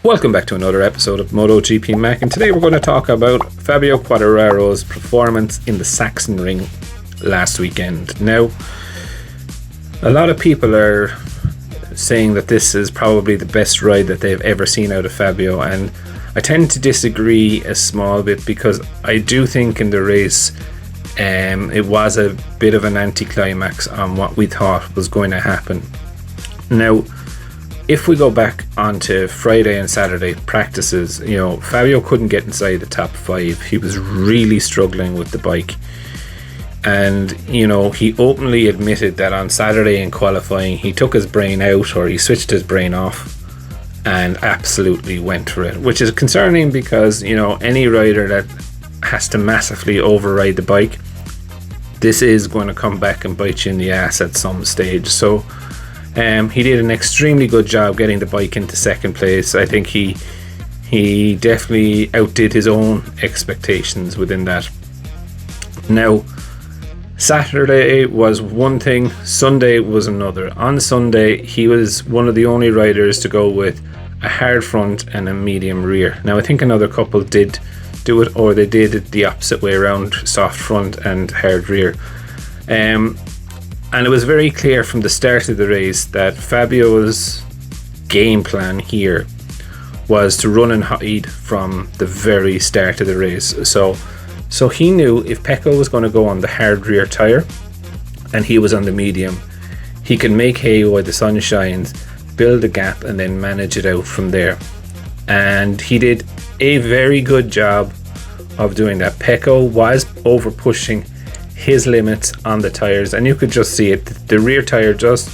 Welcome back to another episode of MotoGP Mac, and today we're going to talk about Fabio Quartararo's performance in the Saxon Ring last weekend. Now, a lot of people are saying that this is probably the best ride that they've ever seen out of Fabio, and I tend to disagree a small bit because I do think in the race it was a bit of an anticlimax on what we thought was going to happen. Now, if we go back onto Friday and Saturday practices, Fabio couldn't get inside the top 5. He was really struggling with the bike. And, he openly admitted that on Saturday in qualifying, he took his brain out, or he switched his brain off and absolutely went for it, which is concerning because, any rider that has to massively override the bike, this is going to come back and bite you in the ass at some stage. So, he did an extremely good job getting the bike into second place. I think he definitely outdid his own expectations within that. Now, Saturday was one thing, Sunday was another. On Sunday, he was one of the only riders to go with a hard front and a medium rear. Now, I think another couple did do it, or they did it the opposite way around, soft front and hard rear. And it was very clear from the start of the race that Fabio's game plan here was to run and hide from the very start of the race. So he knew if Pecco was going to go on the hard rear tyre and he was on the medium, he could make hay while the sun shines, build a gap and then manage it out from there. And he did a very good job of doing that. Pecco was over pushing his limits on the tires, and you could just see it. The rear tire just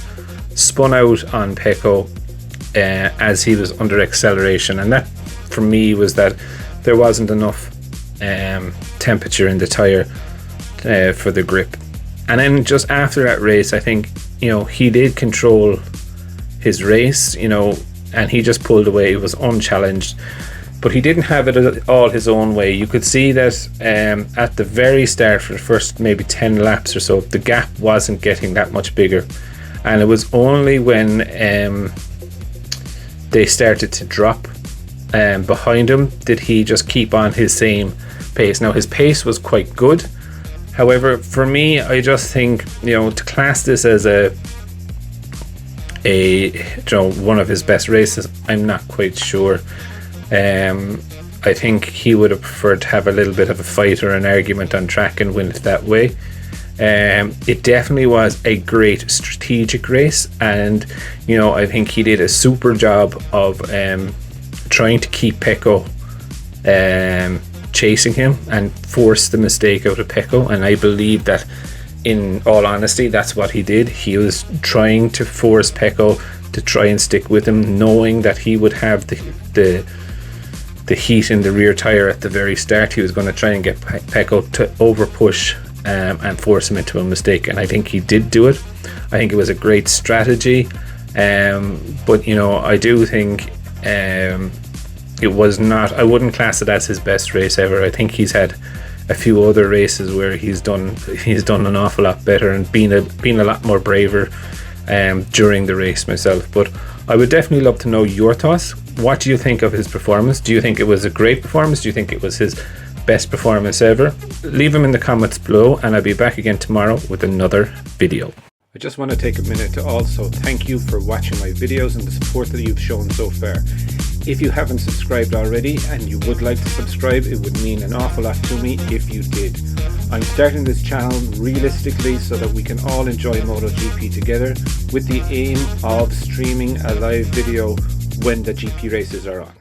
spun out on Pecco as he was under acceleration, and that for me was that there wasn't enough temperature in the tire for the grip. And then just after that race, I think he did control his race, and he just pulled away. It was unchallenged, but he didn't have it all his own way. You could see that at the very start, for the first maybe 10 laps or so, the gap wasn't getting that much bigger, and it was only when they started to drop behind him did he just keep on his same pace. Now, his pace was quite good. However, for me, I just think to class this as a one of his best races, I'm not quite sure. I think he would have preferred to have a little bit of a fight or an argument on track and win it that way. It definitely was a great strategic race, and I think he did a super job of trying to keep Pecco chasing him and force the mistake out of Pecco. And I believe that, in all honesty, that's what he did. He was trying to force Pecco to try and stick with him, knowing that he would have the heat in the rear tire at the very start. He was going to try and get Pecco to over push and force him into a mistake, and I think he did do it. I think it was a great strategy, but I do think it was not, I wouldn't class it as his best race ever. I think he's had a few other races where he's done an awful lot better and been a lot more braver during the race myself. But I would definitely love to know your thoughts. What do you think of his performance? Do you think it was a great performance? Do you think it was his best performance ever? Leave them in the comments below, and I'll be back again tomorrow with another video. I just want to take a minute to also thank you for watching my videos and the support that you've shown so far. If you haven't subscribed already and you would like to subscribe, it would mean an awful lot to me if you did. I'm starting this channel realistically so that we can all enjoy MotoGP together, with the aim of streaming a live video when the GP races are on.